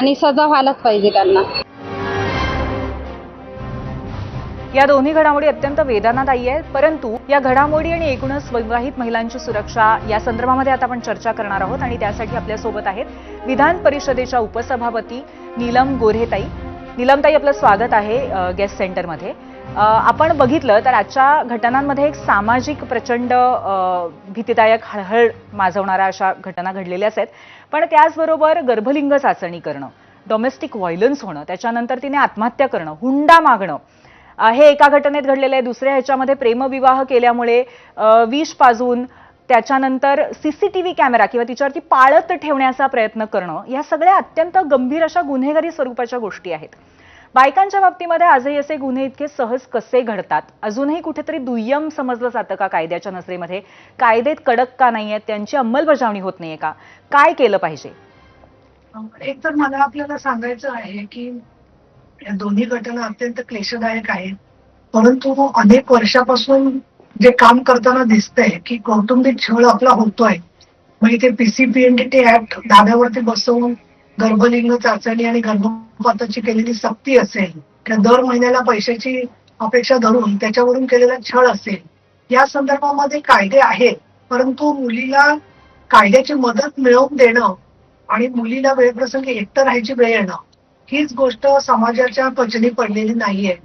आणि सजा व्हायलाच पाहिजे त्यांना. या दोन्ही घडामोडी अत्यंत वेदनादायी आहेत, परंतु या घडामोडी आणि एकूणच विवाहित महिलांची सुरक्षा या संदर्भामध्ये आता आपण चर्चा करणार आहोत आणि त्यासाठी आपल्यासोबत आहेत विधान परिषदेच्या उपसभापती नीलम गोऱ्हेताई. नीलमताई, आपलं स्वागत आहे गेस्ट सेंटरमध्ये. आपण बघितलं तर आजच्या घटनांमध्ये एक सामाजिक प्रचंड भीतीदायक हळहळ माजवणाऱ्या अशा घटना घडलेल्याच आहेत, पण त्याचबरोबर गर्भलिंग चाचणी करणं, डोमेस्टिक व्हायलन्स होणं, त्याच्यानंतर तिने आत्महत्या करणं, हुंडा मागणं, हे एका घटनेत घडलेलं आहे. दुसऱ्या ह्याच्यामध्ये प्रेमविवाह केल्यामुळे विष पाजून त्याच्यानंतर सीसीटीव्ही कॅमेरा किंवा तिच्यावरती पाळत ठेवण्याचा प्रयत्न करणं, या सगळ्या अत्यंत गंभीर अशा गुन्हेगारी स्वरूपाच्या गोष्टी आहेत. बायकांच्या बाबतीमध्ये आजही असे गुन्हे इतके सहज कसे घडतात? अजूनही कुठेतरी दुय्यम समजलं जातं का कायद्याच्या नजरेमध्ये? कायदे कडक का नाही आहेत? त्यांची अंमलबजावणी होत नाहीये का? काय केलं पाहिजे? एक तर मला आपल्याला सांगायचं आहे की या दोन्ही घटना अत्यंत क्लेशदायक आहेत, परंतु अनेक वर्षापासून जे काम करताना दिसतंय की कौटुंबिक छळ आपला होतोय. मग इथे पीसीपीएनडीटी ऍक्ट धाब्यावरती बसवून गर्भलिंग चाचणी आणि गर्भपाताची केलेली सक्ती असेल किंवा दर महिन्याला पैशाची अपेक्षा धरून त्याच्यावरून केलेला छळ असेल, या संदर्भामध्ये कायदे आहेत, परंतु मुलीला कायद्याची मदत मिळवून देणं आणि मुलीला वेळप्रसंगी एकटं राहायची वेळ येणं, हीच गोष्ट समाजाच्या पचनी पडलेली नाहीये.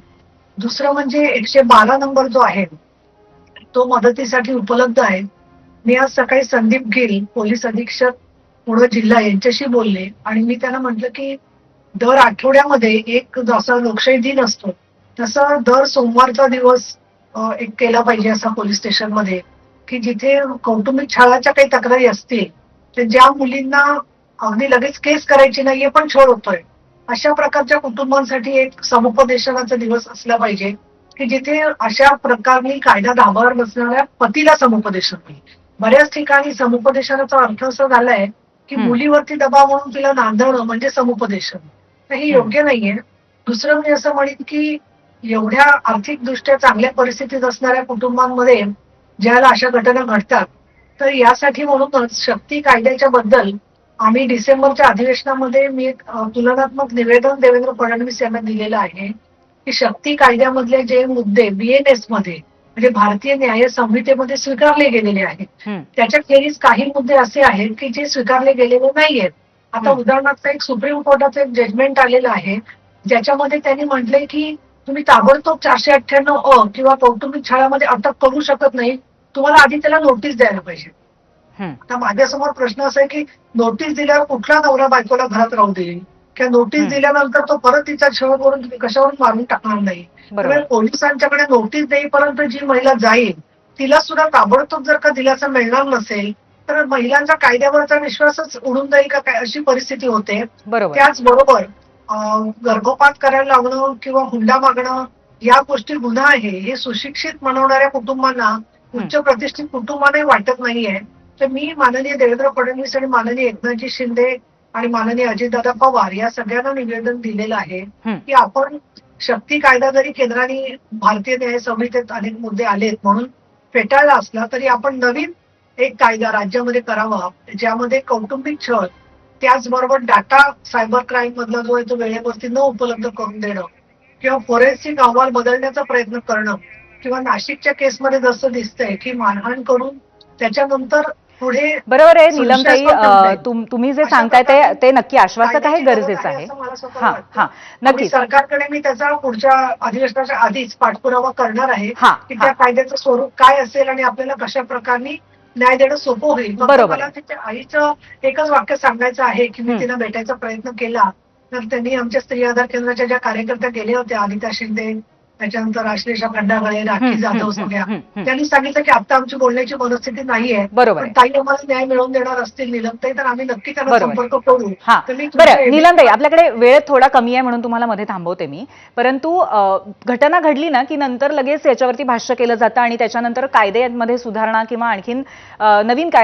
दुसरं म्हणजे 112 नंबर जो आहे तो मदतीसाठी उपलब्ध आहे. मी आज सकाळी संदीप गिल, पोलीस अधीक्षक पुणे जिल्हा, यांच्याशी बोलले आणि मी त्यांना म्हटलं की दर आठवड्यामध्ये एक जसा लोकशाही दिन असतो तसं दर सोमवारचा दिवस एक केला पाहिजे असा पोलीस स्टेशनमध्ये, की जिथे कौटुंबिक छळाच्या काही तक्रारी असतील तर ज्या मुलींना अगदी लगेच केस करायची नाहीये पण छळ होतोय, अशा प्रकारच्या कुटुंबांसाठी एक समुपदेशनाचा दिवस असला पाहिजे की जिथे अशा प्रकारनी कायदा धाब्यावर बसणाऱ्या पतीला समुपदेशन होईल. बऱ्याच ठिकाणी समुपदेशनाचा अर्थ असा झालाय की मुलीवरती दबाव म्हणून तिला नांदवणं म्हणजे समुपदेशन, तर हे योग्य नाहीये. दुसरं मी असं म्हणेन की एवढ्या आर्थिकदृष्ट्या चांगल्या परिस्थितीत असणाऱ्या कुटुंबांमध्ये ज्याला अशा घटना घडतात, तर यासाठी म्हणूनच शक्ती कायद्याच्या बद्दल आम्ही डिसेंबरच्या अधिवेशनामध्ये मी एक तुलनात्मक निवेदन देवेंद्र फडणवीस यांना दिलेलं आहे की शक्ती कायद्यामधले जे मुद्दे बीएनएस मध्ये म्हणजे भारतीय न्याय संहितेमध्ये स्वीकारले गेलेले आहेत, त्याच्याखेरीज काही मुद्दे असे आहेत की जे स्वीकारले गेलेले नाहीयेत. आता उदाहरणार्थ एक सुप्रीम कोर्टाचं एक जजमेंट आलेलं आहे ज्याच्यामध्ये त्यांनी म्हटलंय की तुम्ही ताबडतोब 498 किंवा कौटुंबिक छळामध्ये अटक करू शकत नाही, तुम्हाला आधी त्याला नोटीस द्यायला पाहिजे. आता माझ्यासमोर प्रश्न असा आहे की नोटीस दिल्यावर कुठला नवरा बायकोला घरात राहू देईल किंवा नोटीस दिल्यानंतर तो परत तिचा छळ करून कशावरून मारून टाकणार नाही. त्यामुळे पोलिसांच्याकडे नोटीस देईपर्यंत जी महिला जाईल तिला सुद्धा ताबडतोब जर का दिलासा मिळणार नसेल तर महिलांचा कायद्यावरचा विश्वासच उडून जाईल का काय, अशी परिस्थिती होते. त्याचबरोबर गर्भपात करायला लावणं किंवा हुंडा मागणं या गोष्टी गुन्हा आहे हे सुशिक्षित म्हणवणाऱ्या कुटुंबांना, उच्च प्रतिष्ठित कुटुंबांनाही वाटत नाहीये. तर मी माननीय देवेंद्र फडणवीस आणि माननीय एकनाथजी शिंदे आणि माननीय अजितदादा पवार या सगळ्यांना निवेदन दिलेलं आहे की आपण शक्ती कायदा जरी केंद्राने भारतीय न्याय संहितेत अनेक मुद्दे आलेत म्हणून फेटाळला असला तरी आपण नवीन एक कायदा राज्यामध्ये करावा ज्यामध्ये कौटुंबिक छळ, त्याचबरोबर डाटा सायबर क्राईम मधला जो आहे तो वेळेवरती न उपलब्ध करून देणं किंवा फोरेन्सिक अहवाल बदलण्याचा प्रयत्न करणं किंवा नाशिकच्या केसमध्ये जसं दिसतंय की मारहाण करून त्याच्यानंतर पुढे. बरोबर आहे नीलमताई, तुम्ही जे सांगताय ते नक्की आश्वासक आहे, गरजेचं आहे. नक्की सरकारकडे मी त्याचा पुढच्या अधिवेशनाच्या आधीच पाठपुरावा करणार आहे की त्या कायद्याचं स्वरूप काय असेल आणि आपल्याला कशा प्रकारे न्याय देणं सोपं होईल. मला तिच्या आईचं एकच वाक्य सांगायचं आहे की मी तिला भेटायचा प्रयत्न केला तर त्यांनी आमच्या स्त्री आधार केंद्राच्या ज्या कार्यकर्त्या गेल्या होत्या, अनिता शिंदे, त्याच्यानंतर आश्लेषा खंडागळे, राखी जाधव, सगळ्या त्यांनी सांगितलं की आता आमची बोलण्याची मनस्थिती नाहीये, पण ताई आम्हाला न्याय मिळवून देणार असतील नीलमताई तर आम्ही नक्की त्यांना संपर्क करू. बरं नीलमताई, आपल्याकडे वेळ थोडा कमी आहे म्हणून तुम्हाला मध्ये थांबवते मी, परंतु घटना घडली ना की नंतर लगेच याच्यावरती भाष्य केलं जातं आणि त्याच्यानंतर कायद्यामध्ये सुधारणा किंवा आणखीन नवीन कायदा